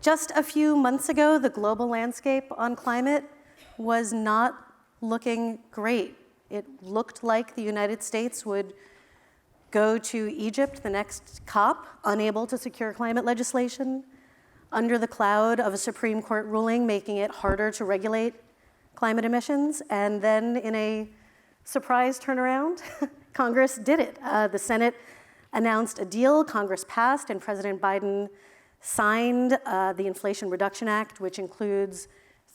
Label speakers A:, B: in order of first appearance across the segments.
A: Just a few months ago, the global landscape on climate was not looking great. It looked like the United States would go to Egypt, the next COP, unable to secure climate legislation, under the cloud of a Supreme Court ruling making it harder to regulate climate emissions. And then in a surprise turnaround, Congress did it. The Senate announced a deal, Congress passed, and President Biden signed the Inflation Reduction Act, which includes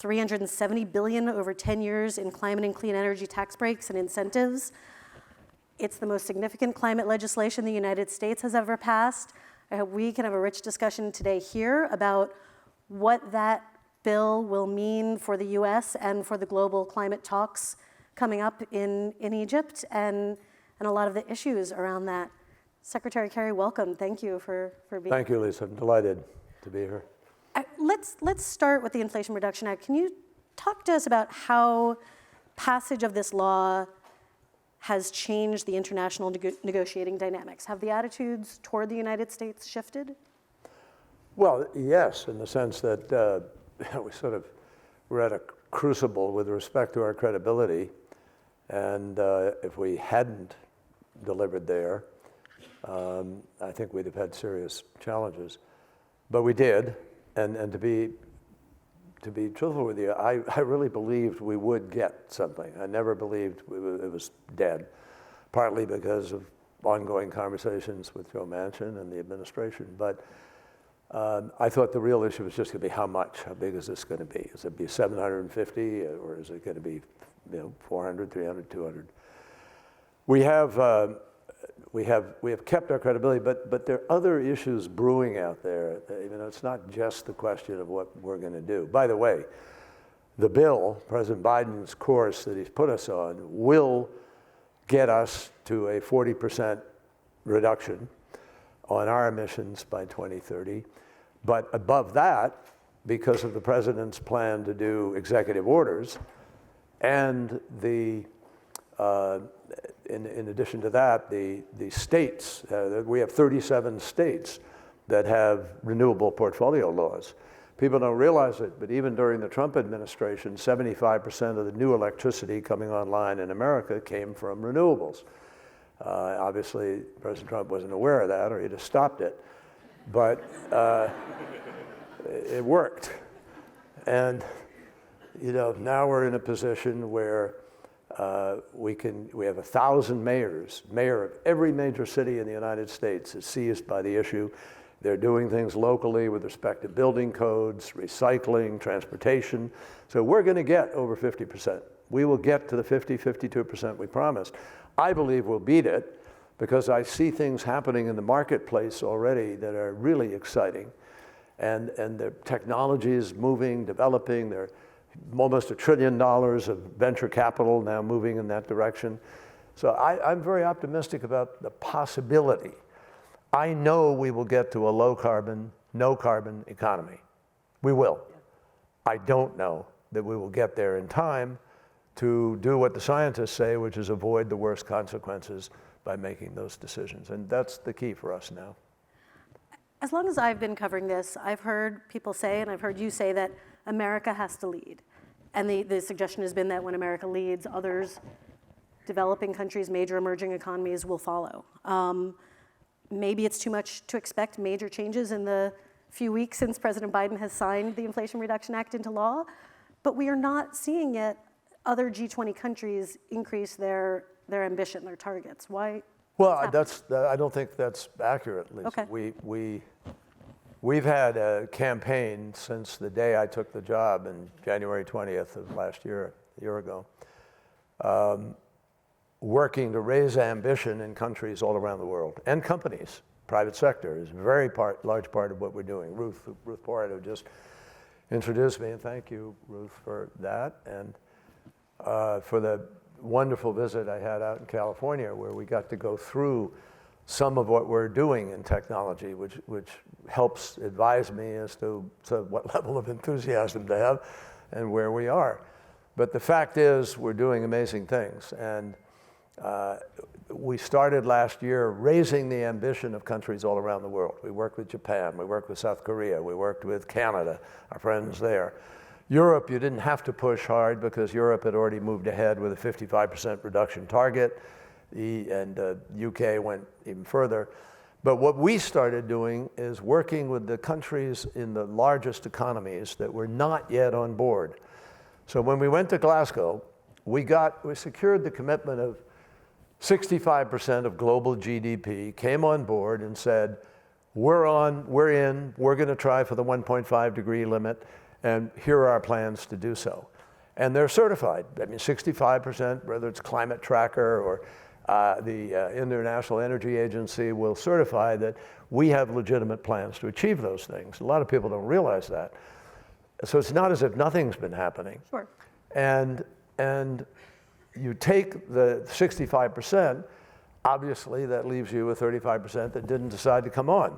A: $370 billion over 10 years in climate and clean energy tax breaks and incentives. It's the most significant climate legislation the United States has ever passed. I hope we can have a rich discussion today here about what that bill will mean for the US and for the global climate talks coming up in Egypt and a lot of the issues around that. Secretary Kerry, welcome. Thank you for being here.
B: Thank you, Lisa. I'm delighted to be here.
A: Let's start with the Inflation Reduction Act. Can you talk to us about how passage of this law has changed the international negotiating dynamics? Have the attitudes toward the United States shifted?
B: Well, yes, in the sense that we're at a crucible with respect to our credibility, and if we hadn't delivered there, I think we'd have had serious challenges. But we did, and to be truthful with you, I really believed we would get something. I never believed it was dead, partly because of ongoing conversations with Joe Manchin and the administration. But I thought the real issue was just going to be how much, how big is this going to be? Is it be 750, or is it going to be 400, 300, 200? We have kept our credibility, but there are other issues brewing out there. It's not just the question of what we're going to do. By the way, the bill, President Biden's course that he's put us on, will get us to a 40% reduction on our emissions by 2030. But above that, because of the president's plan to do executive orders, and the in addition to that, the states, we have 37 states that have renewable portfolio laws. People don't realize it, but even during the Trump administration, 75% of the new electricity coming online in America came from renewables. Obviously, President Trump wasn't aware of that, or he'd have stopped it. But it worked. And now we're in a position where we have 1,000 mayors. Mayor of every major city in the United States is seized by the issue. They're doing things locally with respect to building codes, recycling, transportation. So we're going to get over 50%. We will get to the 52% we promised. I believe we'll beat it because I see things happening in the marketplace already that are really exciting. And the technology is moving, developing. There are almost $1 trillion of venture capital now moving in that direction. So I'm very optimistic about the possibility. I know we will get to a low carbon, no carbon economy. We will. I don't know that we will get there in time to do what the scientists say, which is avoid the worst consequences by making those decisions. And that's the key for us now.
A: As long as I've been covering this, I've heard people say, and I've heard you say, that America has to lead. And the suggestion has been that when America leads, others, developing countries, major emerging economies will follow. Maybe it's too much to expect major changes in the few weeks since President Biden has signed the Inflation Reduction Act into law, but we are not seeing yet other G20 countries increase their ambition, their targets. Why?
B: Well, I don't think that's accurate, Lisa.
A: Okay.
B: We've had a campaign since the day I took the job in January 20th of last year, a year ago, working to raise ambition in countries all around the world, and companies. Private sector is a very large part of what we're doing. Ruth Porto just introduced me, and thank you, Ruth, for that, and for the wonderful visit I had out in California, where we got to go through some of what we're doing in technology, which helps advise me as to what level of enthusiasm to have and where we are. But the fact is, we're doing amazing things. And We started last year raising the ambition of countries all around the world. We worked with Japan, we worked with South Korea, we worked with Canada, our friends there. Europe, you didn't have to push hard because Europe had already moved ahead with a 55% reduction target, and UK went even further. But what we started doing is working with the countries in the largest economies that were not yet on board. So when we went to Glasgow, we secured the commitment of 65% of global GDP came on board and said, we're in, we're going to try for the 1.5 degree limit, and here are our plans to do so. And they're certified. I mean, 65%, whether it's Climate Tracker or the International Energy Agency will certify that we have legitimate plans to achieve those things. A lot of people don't realize that. So it's not as if nothing's been happening.
A: Sure.
B: And you take the 65%, obviously that leaves you with 35% that didn't decide to come on.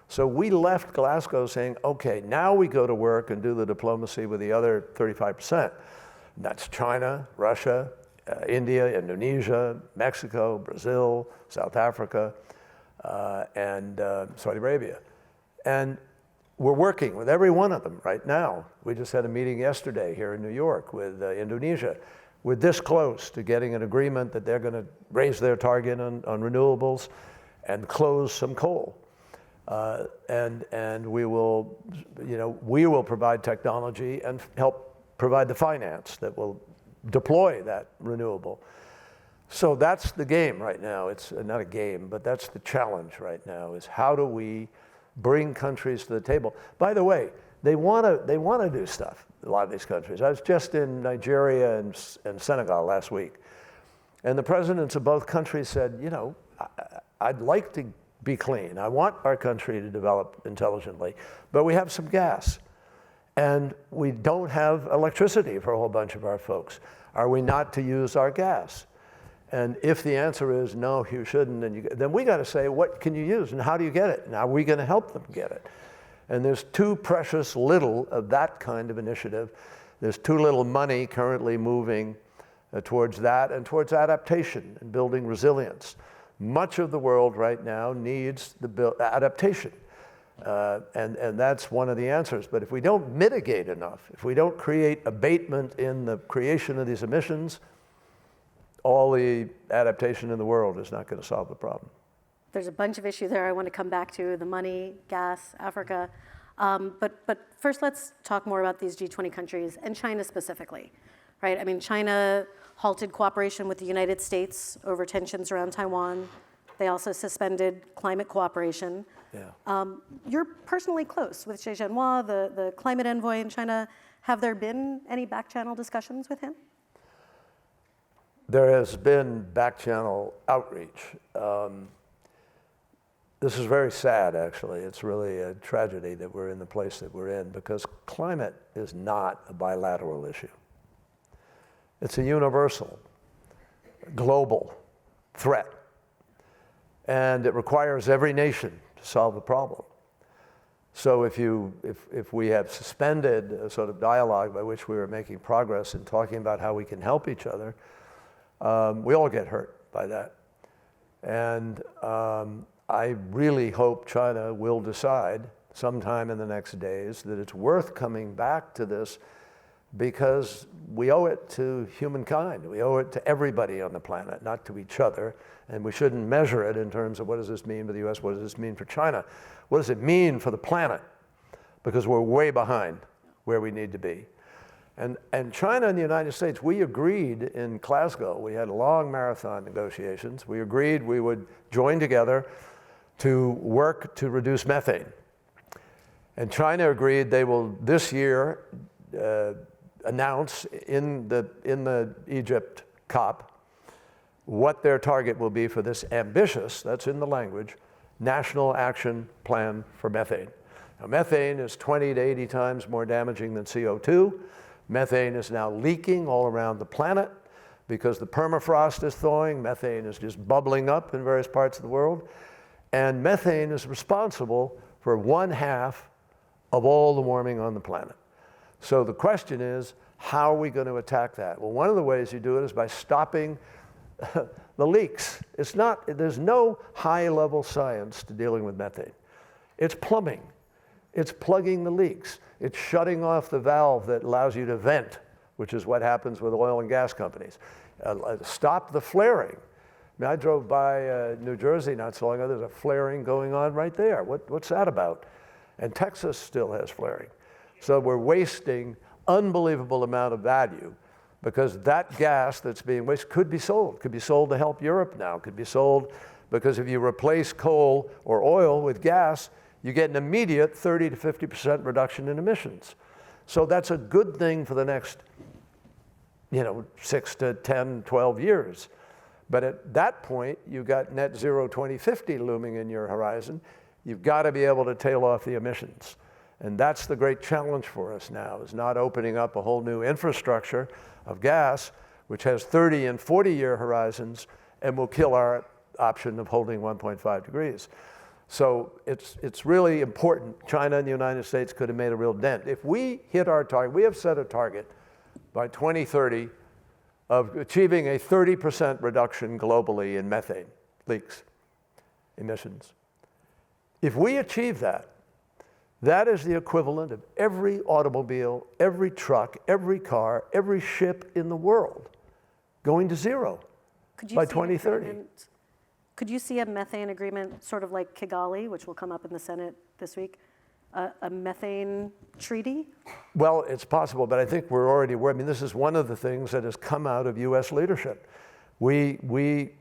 B: So we left Glasgow saying, okay, now we go to work and do the diplomacy with the other 35%. And that's China, Russia, India, Indonesia, Mexico, Brazil, South Africa, and Saudi Arabia. And we're working with every one of them right now. We just had a meeting yesterday here in New York with Indonesia. We're this close to getting an agreement that they're going to raise their target on renewables and close some coal. And we will, we will provide technology and help provide the finance that will deploy that renewable. So that's the game right now. It's not a game, but that's the challenge right now, is how do we bring countries to the table? By the way, they want to do stuff, a lot of these countries. I was just in Nigeria and Senegal last week, and the presidents of both countries said, I'd like to be clean. I want our country to develop intelligently, but we have some gas, and we don't have electricity for a whole bunch of our folks. Are we not to use our gas? And if the answer is no, you shouldn't, then we got to say, what can you use and how do you get it? And how are we going to help them get it? And there's too precious little of that kind of initiative. There's too little money currently moving towards that and towards adaptation and building resilience. Much of the world right now needs the adaptation. And that's one of the answers. But if we don't mitigate enough, if we don't create abatement in the creation of these emissions, all the adaptation in the world is not going to solve the problem.
A: There's a bunch of issues there I want to come back to, the money, gas, Africa. But first, let's talk more about these G20 countries and China specifically, right? I mean, China halted cooperation with the United States over tensions around Taiwan. They also suspended climate cooperation.
B: Yeah.
A: You're personally close with Xie Zhenhua, the climate envoy in China. Have there been any back-channel discussions with him?
B: There has been back-channel outreach. This is very sad, actually. It's really a tragedy that we're in the place that we're in, because climate is not a bilateral issue. It's a universal, global threat. And it requires every nation to solve the problem. So if we have suspended a sort of dialogue by which we were making progress in talking about how we can help each other, we all get hurt by that. And I really hope China will decide sometime in the next days that it's worth coming back to this, because we owe it to humankind. We owe it to everybody on the planet, not to each other. And we shouldn't measure it in terms of what does this mean for the US, what does this mean for China? What does it mean for the planet? Because we're way behind where we need to be. And China and the United States, we agreed in Glasgow, we had long marathon negotiations, we agreed we would join together to work to reduce methane. And China agreed they will this year announce in the Egypt COP what their target will be for this ambitious, that's in the language, national action plan for methane. Now, methane is 20 to 80 times more damaging than CO2. Methane is now leaking all around the planet because the permafrost is thawing. Methane is just bubbling up in various parts of the world. And methane is responsible for 1/2 of all the warming on the planet. So the question is, how are we going to attack that? Well, one of the ways you do it is by stopping the leaks. There's no high-level science to dealing with methane. It's plumbing. It's plugging the leaks. It's shutting off the valve that allows you to vent, which is what happens with oil and gas companies. Stop the flaring. I mean, I drove by New Jersey not so long ago. There's a flaring going on right there. What's that about? And Texas still has flaring. So we're wasting unbelievable amount of value because that gas that's being wasted could be sold to help Europe now, could be sold because if you replace coal or oil with gas, you get an immediate 30 to 50% reduction in emissions. So that's a good thing for the next 6 to 10, 12 years. But at that point, you've got net zero 2050 looming in your horizon. You've got to be able to tail off the emissions. And that's the great challenge for us now, is not opening up a whole new infrastructure of gas, which has 30 and 40-year horizons and will kill our option of holding 1.5 degrees. So it's really important. China and the United States could have made a real dent. If we hit our target, we have set a target by 2030 of achieving a 30% reduction globally in methane leaks, emissions. If we achieve that, that is the equivalent of every automobile, every truck, every car, every ship in the world going to zero by 2030.
A: Could you see a methane agreement sort of like Kigali, which will come up in the Senate this week, a methane treaty?
B: Well, it's possible, but I think we're already aware. I mean, this is one of the things that has come out of U.S. leadership. We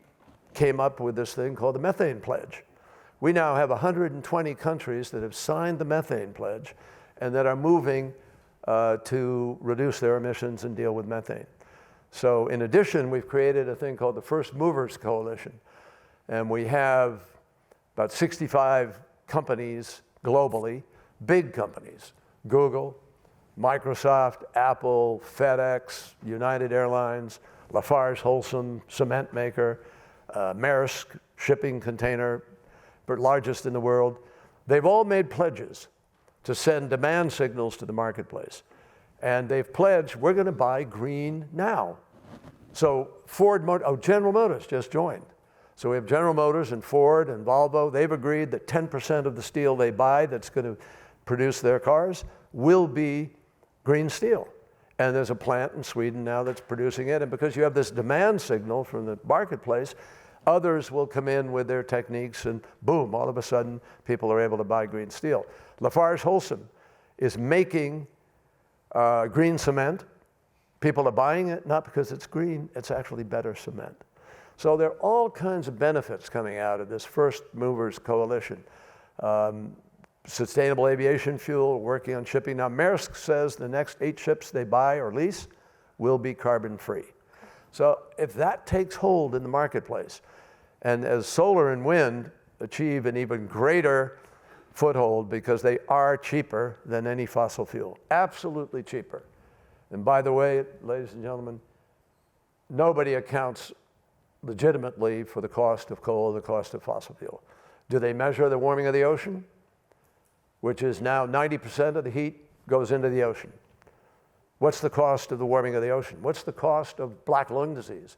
B: came up with this thing called the Methane Pledge. We now have 120 countries that have signed the Methane Pledge and that are moving to reduce their emissions and deal with methane. So in addition, we've created a thing called the First Movers Coalition. And we have about 65 companies globally, big companies, Google, Microsoft, Apple, FedEx, United Airlines, Lafarge Holcim, cement maker, Maersk, shipping container, largest in the world. They've all made pledges to send demand signals to the marketplace. And they've pledged, we're going to buy green now. So General Motors just joined. So we have General Motors and Ford and Volvo. They've agreed that 10% of the steel they buy that's going to produce their cars will be green steel. And there's a plant in Sweden now that's producing it. And because you have this demand signal from the marketplace, others will come in with their techniques and boom, all of a sudden people are able to buy green steel. Lafarge Holcim is making green cement. People are buying it not because it's green, it's actually better cement. So there are all kinds of benefits coming out of this First Movers Coalition. Sustainable aviation fuel, working on shipping. Now Maersk says the next 8 ships they buy or lease will be carbon free. So if that takes hold in the marketplace, and as solar and wind achieve an even greater foothold because they are cheaper than any fossil fuel, absolutely cheaper. And by the way, ladies and gentlemen, nobody accounts legitimately for the cost of coal or the cost of fossil fuel. Do they measure the warming of the ocean? Which is now 90% of the heat goes into the ocean. What's the cost of the warming of the ocean? What's the cost of black lung disease?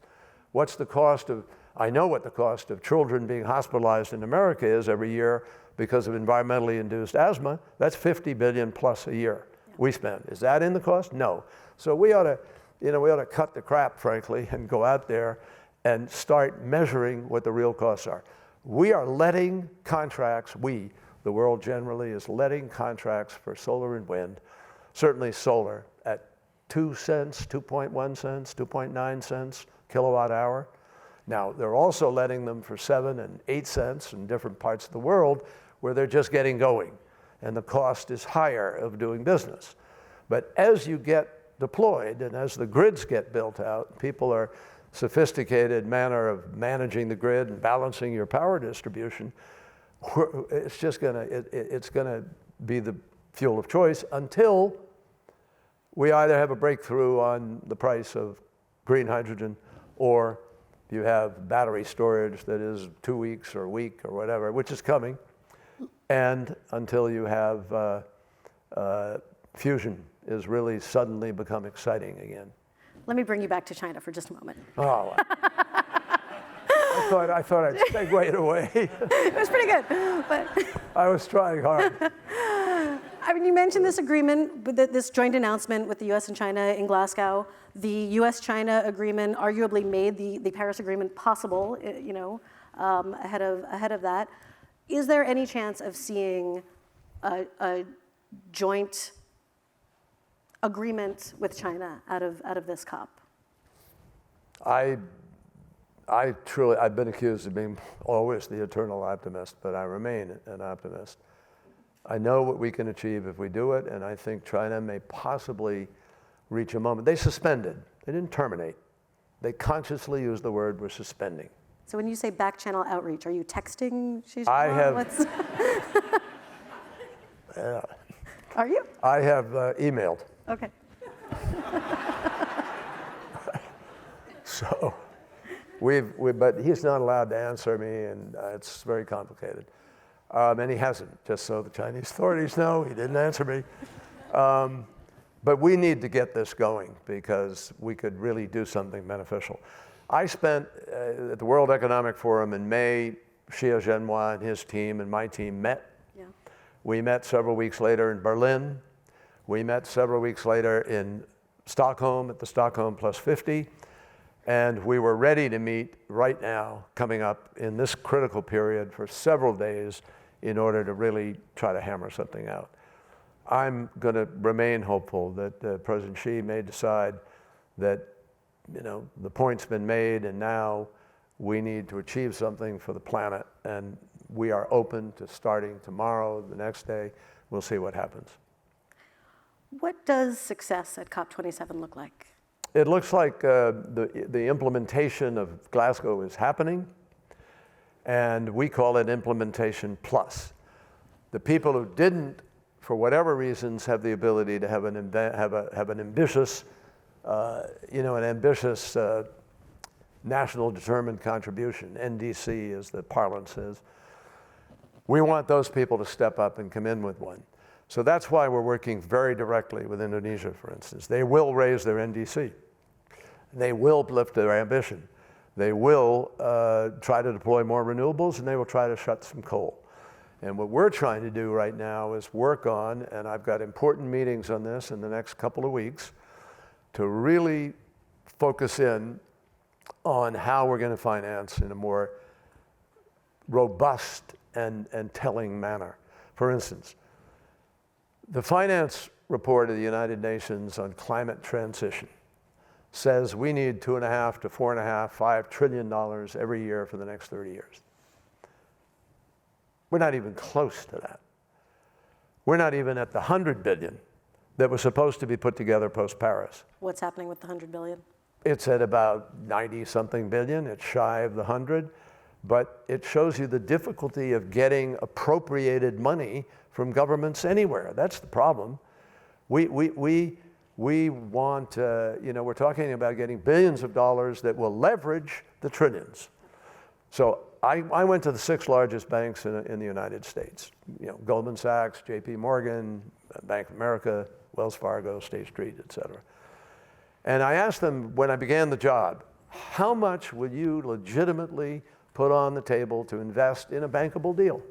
B: What's the cost of, I know what the cost of children being hospitalized in America is every year because of environmentally induced asthma. That's $50 billion plus a year we spend. Is that in the cost? No. So we ought to cut the crap, frankly, and go out there and start measuring what the real costs are. We are letting contracts, the world generally is letting contracts for solar and wind, certainly solar, at 2 cents, 2.1 cents, 2.9 cents kilowatt hour. Now, they're also letting them for 7 and 8 cents in different parts of the world where they're just getting going, and the cost is higher of doing business. But as you get deployed and as the grids get built out, people are sophisticated manner of managing the grid and balancing your power distribution, it's just it's gonna be the fuel of choice until we either have a breakthrough on the price of green hydrogen, or you have battery storage that is 2 weeks or a week or whatever, which is coming, and until you have fusion is really suddenly become exciting again.
A: Let me bring you back to China for just a moment.
B: Oh. I thought I'd segue it away.
A: It was pretty good, but
B: I was trying hard.
A: I mean, you mentioned this agreement, this joint announcement with the U.S. and China in Glasgow. The U.S.-China agreement arguably made the Paris Agreement possible, ahead of that. Is there any chance of seeing a joint agreement with China out of this COP?
B: I've been accused of being always the eternal optimist, but I remain an optimist. I know what we can achieve if we do it, and I think China may possibly reach a moment. They suspended, they didn't terminate. They consciously used the word "we're suspending."
A: So when you say back channel outreach, are you texting Xi Jinping?
B: I have.
A: Are you?
B: I have emailed.
A: Okay.
B: So, but he's not allowed to answer me, and it's very complicated. And he hasn't, just so the Chinese authorities know, he didn't answer me. But we need to get this going because we could really do something beneficial. I spent at the World Economic Forum in May. Xie Zhenhua and his team and my team met. Yeah. We met several weeks later in Berlin. We met several weeks later in Stockholm at the Stockholm Plus 50. And we were ready to meet right now, coming up in this critical period for several days in order to really try to hammer something out. I'm going to remain hopeful that President Xi may decide that, the point's been made and now we need to achieve something for the planet, and we are open to starting tomorrow, the next day. We'll see what happens.
A: What does success at COP27 look like?
B: It looks like the implementation of Glasgow is happening, and we call it implementation plus. The people who didn't, for whatever reasons, have the ability to have an ambitious, national determined contribution. NDC, as the parlance is. We want those people to step up and come in with one. So that's why we're working very directly with Indonesia, for instance. They will raise their NDC. They will lift their ambition. They will try to deploy more renewables, and they will try to shut some coal. And what we're trying to do right now is work on, and I've got important meetings on this in the next couple of weeks, to really focus in on how we're going to finance in a more robust and telling manner. For instance, the finance report of the United Nations on climate transition says we need $2.5 to $4.5, $5 trillion every year for the next 30 years. We're not even close to that. We're not even at the 100 billion that was supposed to be put together post-Paris.
A: What's happening with the 100 billion?
B: It's at about 90-something billion. It's shy of the 100. But it shows you the difficulty of getting appropriated money from governments anywhere. That's the problem. We want, we're talking about getting billions of dollars that will leverage the trillions. So I went to the 6 largest banks in the United States. Goldman Sachs, JP Morgan, Bank of America, Wells Fargo, State Street, et cetera. And I asked them when I began the job, how much would you legitimately put on the table to invest in a bankable deal?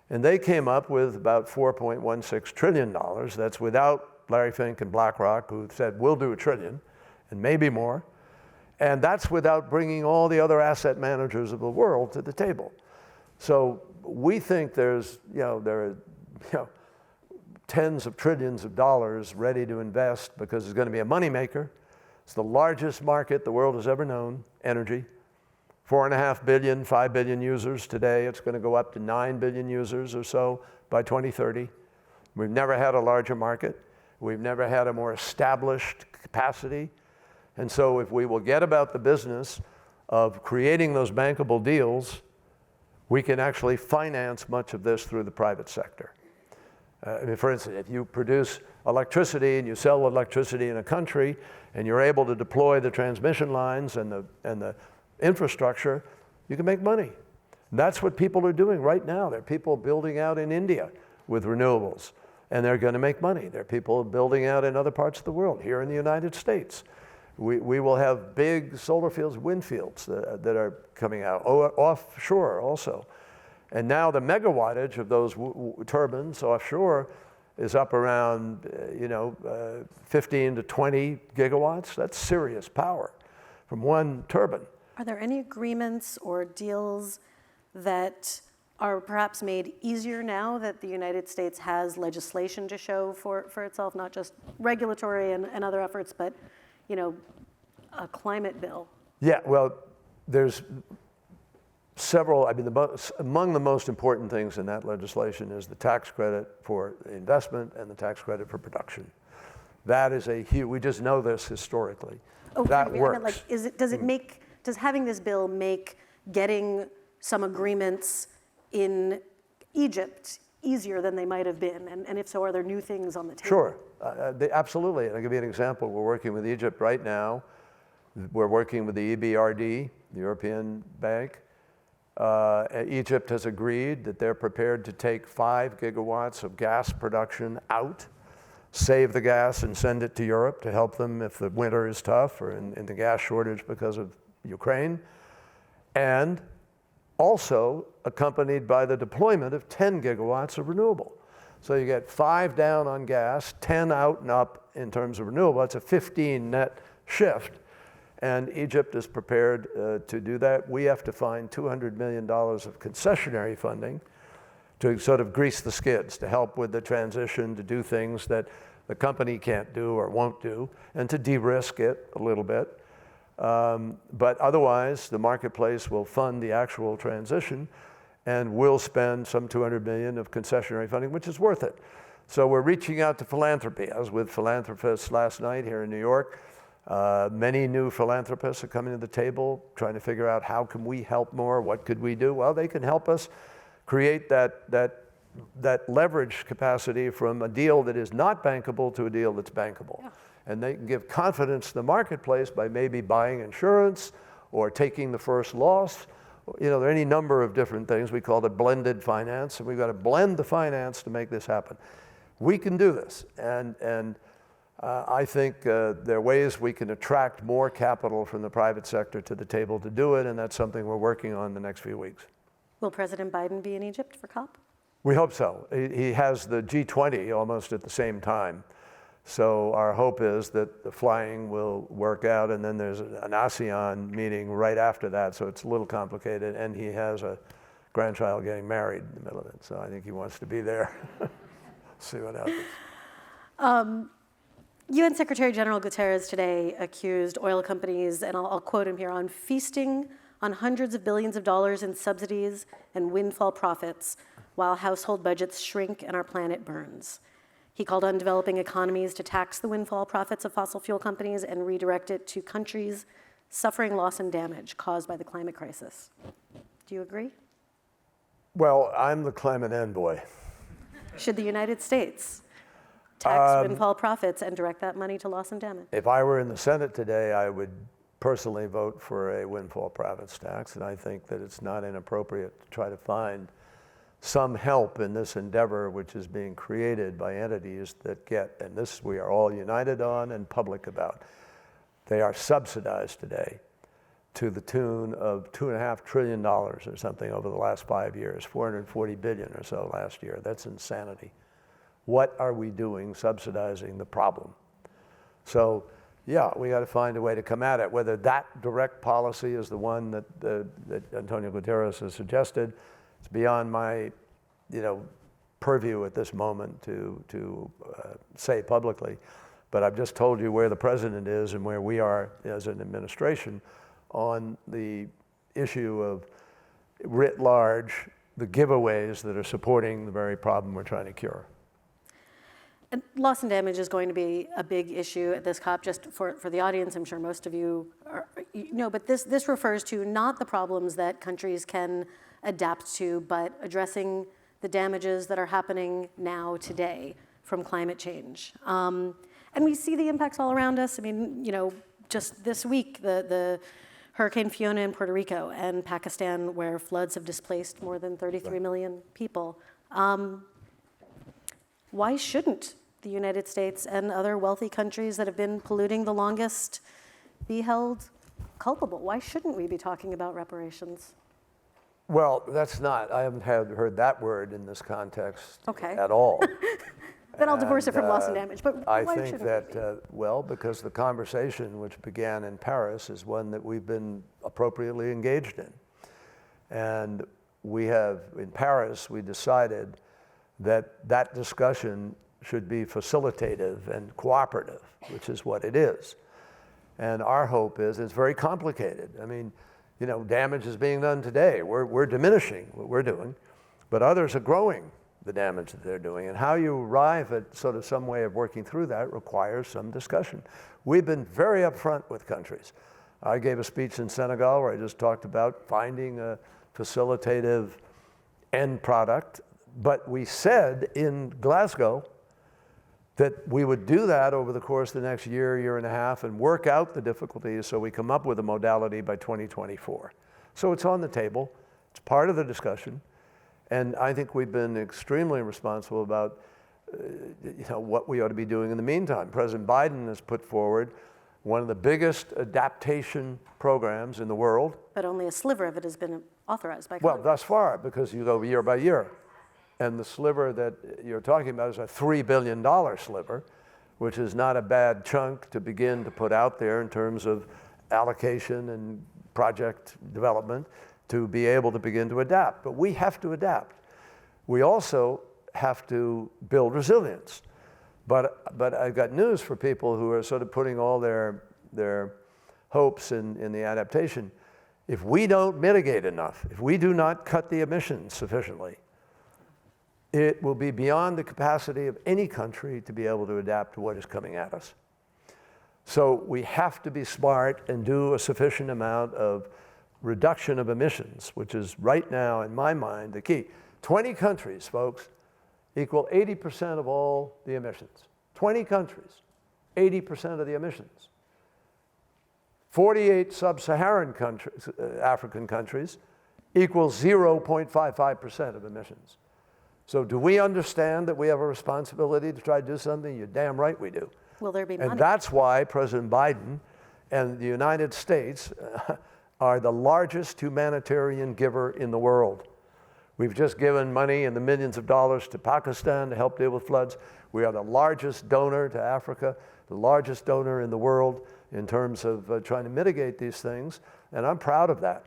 B: And they came up with about $4.16 trillion. That's without Larry Fink and BlackRock, who said, we'll do $1 trillion, and maybe more. And that's without bringing all the other asset managers of the world to the table. So we think there are tens of trillions of dollars ready to invest because it's going to be a moneymaker. It's the largest market the world has ever known, energy. 4.5 billion, 5 billion users today. It's going to go up to 9 billion users or so by 2030. We've never had a larger market. We've never had a more established capacity. And so if we will get about the business of creating those bankable deals, we can actually finance much of this through the private sector. For instance, if you produce electricity and you sell electricity in a country and you're able to deploy the transmission lines and the infrastructure, you can make money. And that's what people are doing right now. There are people building out in India with renewables, and they're going to make money. There are people building out in other parts of the world, here in the United States. We will have big solar fields, wind fields that are coming out, offshore also. And now the megawattage of those turbines offshore is up around 15 to 20 gigawatts. That's serious power from one turbine.
A: Are there any agreements or deals that are perhaps made easier now that the United States has legislation to show for itself, not just regulatory and other efforts, but a climate bill?
B: Yeah, well, there's several. I mean, among the most important things in that legislation is the tax credit for investment and the tax credit for production. That is a huge. We just know this historically.
A: Oh,
B: that works.
A: I meant, does having this bill make getting some agreements in Egypt easier than they might have been? And if so, are there new things on the table?
B: Sure, absolutely. And I'll give you an example. We're working with Egypt right now. We're working with the EBRD, the European Bank. Egypt has agreed that they're prepared to take 5 gigawatts of gas production out, save the gas and send it to Europe to help them if the winter is tough or in the gas shortage because of Ukraine. And also accompanied by the deployment of 10 gigawatts of renewable. So you get 5 down on gas, 10 out and up in terms of renewable. That's a 15 net shift. And Egypt is prepared to do that. We have to find $200 million of concessionary funding to sort of grease the skids, to help with the transition, to do things that the company can't do or won't do, and to de-risk it a little bit. But otherwise, the marketplace will fund the actual transition, and we'll spend some $200 million of concessionary funding, which is worth it. So we're reaching out to philanthropy. I was with philanthropists last night here in New York. Many new philanthropists are coming to the table, trying to figure out how can we help more, what could we do? Well, they can help us create that leverage capacity from a deal that is not bankable to a deal that's bankable. Yeah. And they can give confidence to the marketplace by maybe buying insurance or taking the first loss. There are any number of different things. We call it blended finance, and we've got to blend the finance to make this happen. We can do this, and I think there are ways we can attract more capital from the private sector to the table to do it, and that's something we're working on the next few weeks.
A: Will President Biden be in Egypt for COP? We
B: hope so. He has the G20 almost at the same time. So our hope is that the flying will work out, and then there's an ASEAN meeting right after that, so it's a little complicated, and he has a grandchild getting married in the middle of it, so I think he wants to be there. See what happens.
A: UN Secretary General Guterres today accused oil companies, and I'll quote him here, on feasting on hundreds of billions of dollars in subsidies and windfall profits while household budgets shrink and our planet burns. He called on developing economies to tax the windfall profits of fossil fuel companies and redirect it to countries suffering loss and damage caused by the climate crisis. Do you agree?
B: Well, I'm the climate envoy.
A: Should the United States tax windfall profits and direct that money to loss and damage?
B: If I were in the Senate today, I would personally vote for a windfall profits tax, and I think that it's not inappropriate to try to find some help in this endeavor which is being created by entities that get, and this we are all united on and public about. They are subsidized today to the tune of $2.5 trillion or something over the last 5 years, 440 billion or so last year. That's insanity. What are we doing subsidizing the problem? So yeah, we got to find a way to come at it. Whether that direct policy is the one that Antonio Guterres has suggested, it's beyond my, purview at this moment to say publicly. But I've just told you where the president is and where we are as an administration on the issue of, writ large, the giveaways that are supporting the very problem we're trying to cure.
A: And loss and damage is going to be a big issue at this COP, just for the audience. I'm sure most of you know, but this refers to not the problems that countries can adapt to, but addressing the damages that are happening now today from climate change. And we see the impacts all around us. I mean, just this week, the Hurricane Fiona in Puerto Rico and Pakistan, where floods have displaced more than 33 million people. Why shouldn't the United States and other wealthy countries that have been polluting the longest be held culpable? Why shouldn't we be talking about reparations?
B: Well, I haven't heard that word in this context
A: Okay.
B: at all.
A: Then I'll divorce it from loss and damage. But
B: I
A: why
B: think
A: shouldn't we
B: that, well, because the conversation which began in Paris is one that we've been appropriately engaged in. And in Paris, we decided that discussion should be facilitative and cooperative, which is what it is. And our hope is, it's very complicated. I mean, damage is being done today. We're diminishing what we're doing, but others are growing the damage that they're doing. And how you arrive at sort of some way of working through that requires some discussion. We've been very upfront with countries. I gave a speech in Senegal where I just talked about finding a facilitative end product, but we said in Glasgow that we would do that over the course of the next year and a half, and work out the difficulties so we come up with a modality by 2024. So it's on the table, it's part of the discussion, and I think we've been extremely responsible about what we ought to be doing in the meantime. President Biden has put forward one of the biggest adaptation programs in the world.
A: But only a sliver of it has been authorized by
B: Well,
A: Congress.
B: thus far, because you go year by year. And the sliver that you're talking about is a $3 billion sliver, which is not a bad chunk to begin to put out there in terms of allocation and project development to be able to begin to adapt. But we have to adapt. We also have to build resilience. But I've got news for people who are sort of putting all their hopes in the adaptation. If we don't mitigate enough, if we do not cut the emissions sufficiently, it will be beyond the capacity of any country to be able to adapt to what is coming at us. So we have to be smart and do a sufficient amount of reduction of emissions, which is right now, in my mind, the key. 20 countries, folks, equal 80% of all the emissions. 20 countries, 80% of the emissions. 48 sub-Saharan countries, African countries, equals 0.55% of emissions. So do we understand that we have a responsibility to try to do something? You're damn right we do.
A: Will there be money?
B: And that's why President Biden and the United States are the largest humanitarian giver in the world. We've just given money in the millions of dollars to Pakistan to help deal with floods. We are the largest donor to Africa, the largest donor in the world in terms of trying to mitigate these things, and I'm proud of that.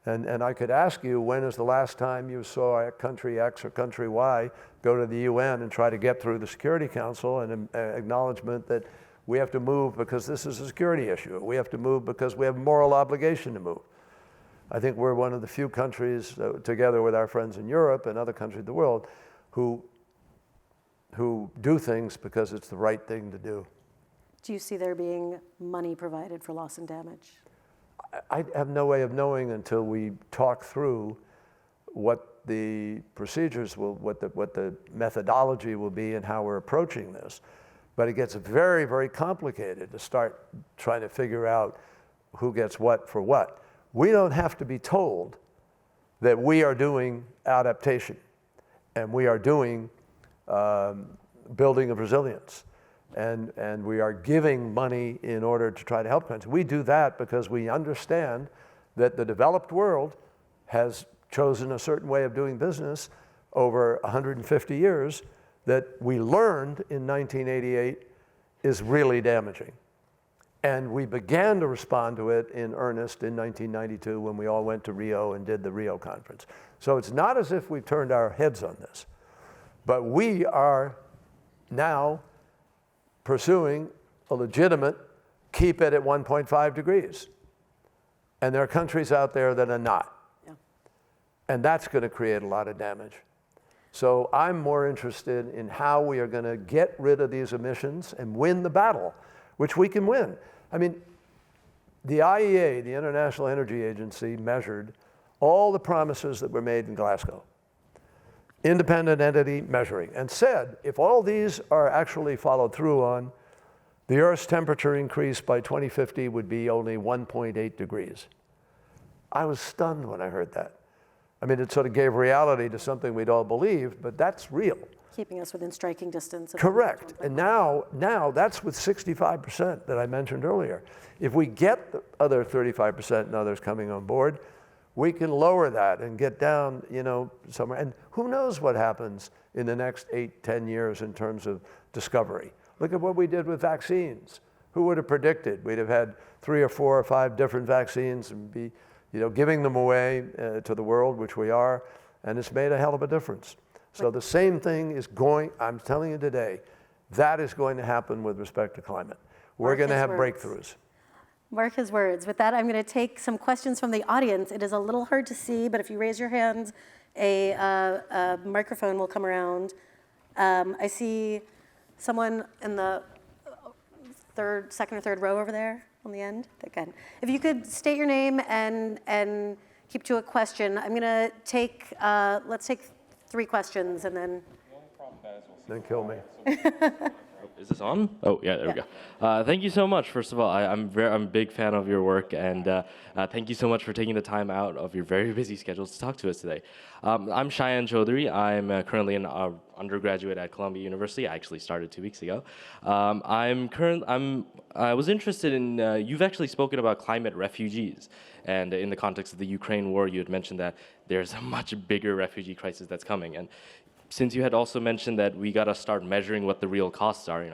B: And I could ask you, when is the last time you saw a country X or country Y go to the UN and try to get through the Security Council and an acknowledgement that we have to move because this is a security issue. We have to move because we have a moral obligation to move. I think we're one of the few countries, together with our friends in Europe and other countries of the world, who do things because it's the right thing to do.
A: Do you see there being money provided for loss and damage?
B: I have no way of knowing until we talk through what the procedures will, what the methodology will be and how we're approaching this. But it gets very, very complicated to start trying to figure out who gets what for what. We don't have to be told that we are doing adaptation and we are doing building of resilience. And we are giving money in order to try to help countries. We do that because we understand that the developed world has chosen a certain way of doing business over 150 years that we learned in 1988 is really damaging. And we began to respond to it in earnest in 1992 when we all went to Rio and did the Rio conference. So it's not as if we've turned our heads on this, but we are now pursuing a legitimate keep it at 1.5 degrees. And there are countries out there that are not. Yeah. And that's going to create a lot of damage. So I'm more interested in how we are going to get rid of these emissions and win the battle, which we can win. I mean, the IEA, the International Energy Agency, measured all the promises that were made in Glasgow. Independent entity measuring, and said if all these are actually followed through on, the Earth's temperature increase by 2050 would be only 1.8 degrees. I was stunned when I heard that. I mean, it sort of gave reality to something we'd all believed, but that's real.
A: Keeping us within striking distance. Of
B: Correct. And now that's with 65% that I mentioned earlier. If we get the other 35% and others coming on board, we can lower that and get down, somewhere. And who knows what happens in the next 8, 10 years in terms of discovery. Look at what we did with vaccines. Who would have predicted we'd have had 3 or 4 or 5 different vaccines and be, giving them away to the world, which we are, and it's made a hell of a difference. So the same thing is I'm telling you today, that is going to happen with respect to climate. We're going to have breakthroughs.
A: Mark his words. With that, I'm going to take some questions from the audience. It is a little hard to see, but if you raise your hand, a microphone will come around. I see someone in the second or third row over there on the end. Again, if you could state your name and keep to a question. I'm going to take, let's take 3 questions and then.
B: Then kill me.
C: Is this on? Oh, yeah, there we go. Thank you so much. First of all, I'm a big fan of your work, and thank you so much for taking the time out of your very busy schedules to talk to us today. I'm Shayan Chaudhary. I'm currently an undergraduate at Columbia University. I actually started 2 weeks ago. I was interested in, you've actually spoken about climate refugees, and in the context of the Ukraine war, you had mentioned that there's a much bigger refugee crisis that's coming. And since you had also mentioned that we got to start measuring what the real costs are,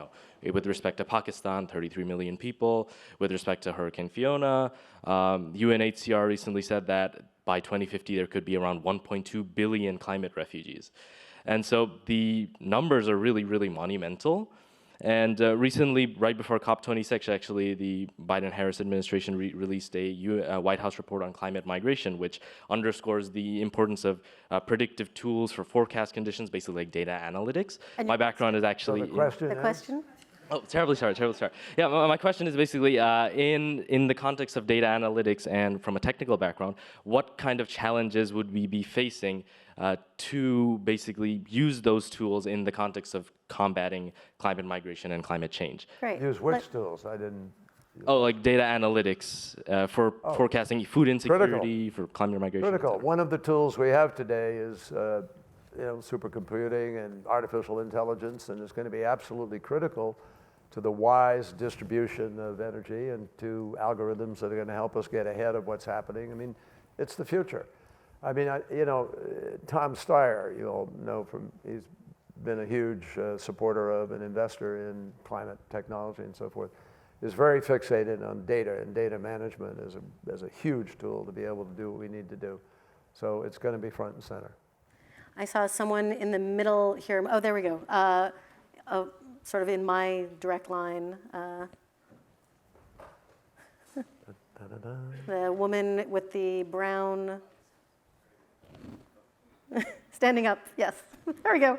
C: with respect to Pakistan, 33 million people, with respect to Hurricane Fiona, UNHCR recently said that by 2050 there could be around 1.2 billion climate refugees. And so the numbers are really, really monumental. And recently, right before COP26, actually, the Biden-Harris administration released a White House report on climate migration, which underscores the importance of predictive tools for forecast conditions, basically like data analytics.
A: And
C: my background is actually...
B: So the question
A: the question?
C: Oh, terribly sorry. Yeah, my question is basically, in the context of data analytics and from a technical background, what kind of challenges would we be facing to basically use those tools in the context of combating climate migration and climate change?
A: Great.
B: Use which tools? I didn't.
C: Oh, like data analytics for forecasting food insecurity, for climate migration.
B: Critical. One of the tools we have today is supercomputing and artificial intelligence, and it's going to be absolutely critical to the wise distribution of energy and to algorithms that are going to help us get ahead of what's happening. I mean, it's the future. I mean, Tom Steyer, you all know he's been a huge supporter of and investor in climate technology and so forth, is very fixated on data and data management as a huge tool to be able to do what we need to do. So it's going to be front and center.
A: I saw someone in the middle here. Oh, there we go. Sort of in my direct line. The woman with the brown, standing up, yes. There we go.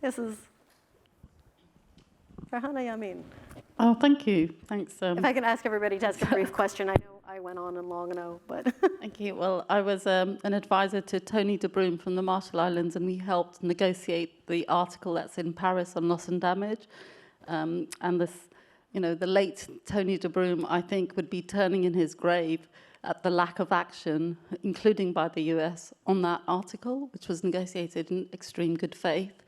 A: This is Farhana Yamin.
D: Oh, thank you. Thanks.
A: If I can ask everybody to ask a brief question. I know I went on and long enough, but.
D: Thank you. Well, I was an advisor to Tony de Bruyn from the Marshall Islands, and we helped negotiate the article that's in Paris on loss and damage. And this, the late Tony de Bruyn, I think, would be turning in his grave at the lack of action, including by the US, on that article, which was negotiated in extreme good faith.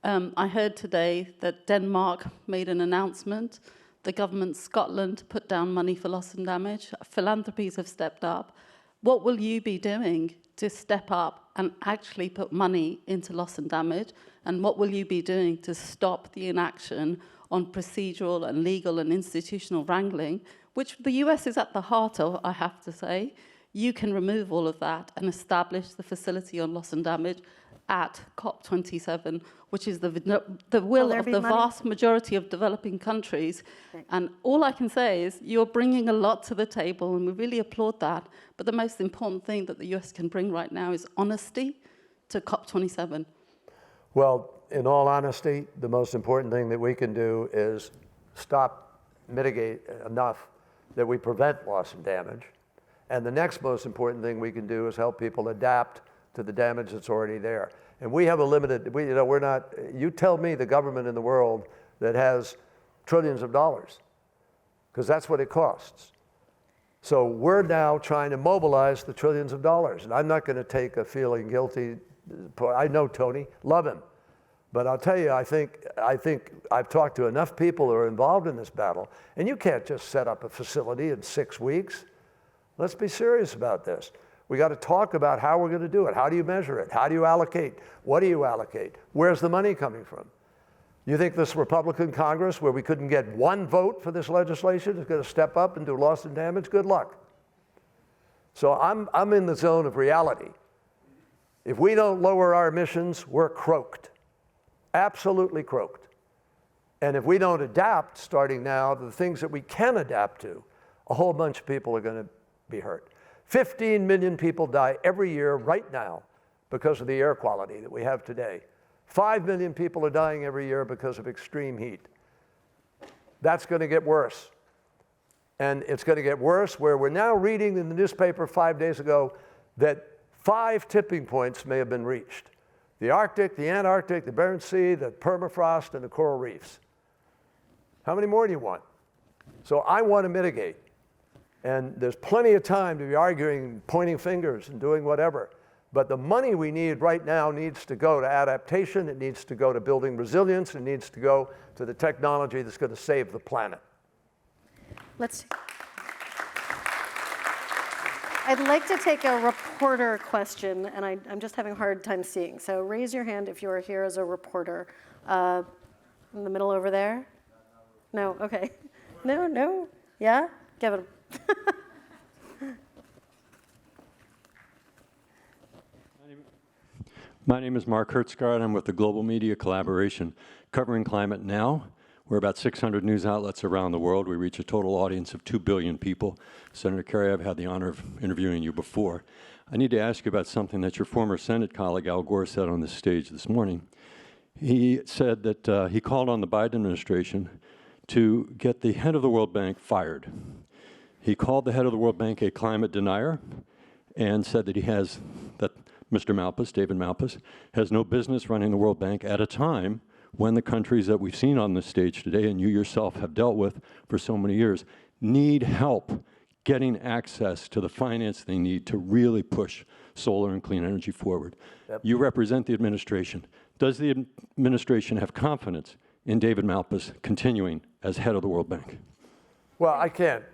D: I heard today that Denmark made an announcement. The government Scotland put down money for loss and damage. Philanthropies have stepped up. What will you be doing to step up and actually put money into loss and damage? And what will you be doing to stop the inaction on procedural and legal and institutional wrangling, which the US is at the heart of, I have to say? You can remove all of that and establish the facility on loss and damage at COP27, which is the will of the vast majority of developing countries. Right. And all I can say is you're bringing a lot to the table, and we really applaud that. But the most important thing that the US can bring right now is honesty to COP27.
B: Well, in all honesty, the most important thing that we can do is mitigate enough that we prevent loss and damage. And the next most important thing we can do is help people adapt to the damage that's already there. And we have a limited, we're not, you tell me the government in the world that has trillions of dollars, because that's what it costs. So we're now trying to mobilize the trillions of dollars. And I'm not going to take a feeling guilty I know Tony, love him. But I'll tell you, I think I've talked to enough people who are involved in this battle, and you can't just set up a facility in 6 weeks. Let's be serious about this. We got to talk about how we're going to do it. How do you measure it? How do you allocate? What do you allocate? Where's the money coming from? You think this Republican Congress, where we couldn't get one vote for this legislation, is going to step up and do loss and damage? Good luck. So I'm in the zone of reality. If we don't lower our emissions, we're croaked. Absolutely croaked. And if we don't adapt, starting now, the things that we can adapt to, a whole bunch of people are going to be hurt. 15 million people die every year right now because of the air quality that we have today. 5 million people are dying every year because of extreme heat. That's going to get worse. And it's going to get worse where we're now reading in the newspaper 5 days ago that 5 tipping points may have been reached. The Arctic, the Antarctic, the Barents Sea, the permafrost, and the coral reefs. How many more do you want? So I want to mitigate. And there's plenty of time to be arguing, pointing fingers, and doing whatever. But the money we need right now needs to go to adaptation, it needs to go to building resilience, it needs to go to the technology that's going to save the planet.
A: I'd like to take a reporter question, and I'm just having a hard time seeing. So raise your hand if you are here as a reporter. In the middle over there? No, okay. No? Yeah? Give it.
E: My name is Mark Hertzgard. I'm with the Global Media Collaboration covering climate now. We're about 600 news outlets around the world. We reach a total audience of 2 billion people. Senator Kerry, I've had the honor of interviewing you before. I need to ask you about something that your former Senate colleague Al Gore said on this stage this morning. He said that he called on the Biden administration to get the head of the World Bank fired. He called the head of the World Bank a climate denier and said that Mr. Malpass, David Malpass, has no business running the World Bank at a time when the countries that we've seen on this stage today, and you yourself have dealt with for so many years, need help getting access to the finance they need to really push solar and clean energy forward. Yep. You represent the administration. Does the administration have confidence in David Malpass continuing as head of the World Bank?
B: Well, I can't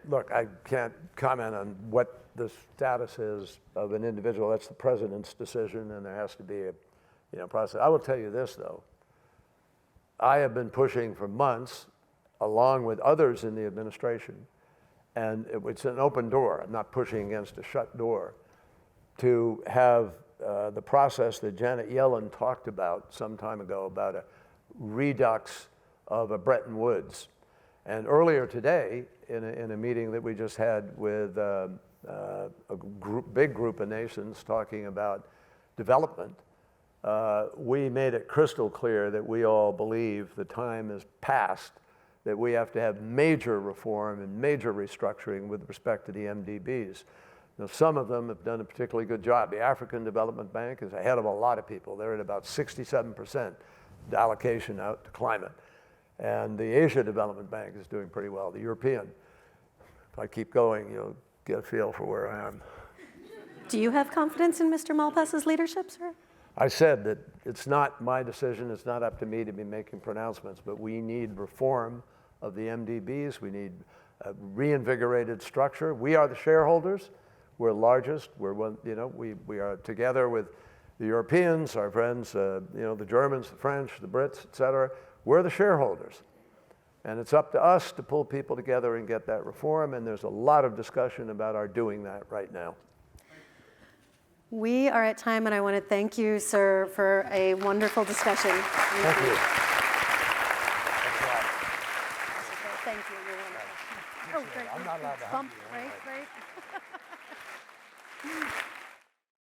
B: comment on what the status is of an individual. That's the president's decision, and there has to be a process. I will tell you this, though. I have been pushing for months, along with others in the administration, and it's an open door. I'm not pushing against a shut door, to have the process that Janet Yellen talked about some time ago about a redux of a Bretton Woods. And earlier today, in a meeting that we just had with a big group of nations talking about development, we made it crystal clear that we all believe the time is past, that we have to have major reform and major restructuring with respect to the MDBs. Now, some of them have done a particularly good job. The African Development Bank is ahead of a lot of people. They're at about 67% allocation out to climate. And the Asia Development Bank is doing pretty well. The European, if I keep going, you'll get a feel for where I am.
A: Do you have confidence in Mr. Malpass's leadership, sir?
B: I said that it's not my decision, it's not up to me to be making pronouncements, but we need reform of the MDBs, we need a reinvigorated structure. We are the shareholders, we're largest, we are together with the Europeans, our friends, the Germans, the French, the Brits, et cetera. We're the shareholders. And it's up to us to pull people together and get that reform, and there's a lot of discussion about our doing that right now.
A: We are at time, and I want to thank you, sir, for a wonderful discussion.
B: Thank you.
A: Thank you. You're wonderful. Oh, great.
B: I'm not allowed to hug
A: Bump,
B: you.
A: right.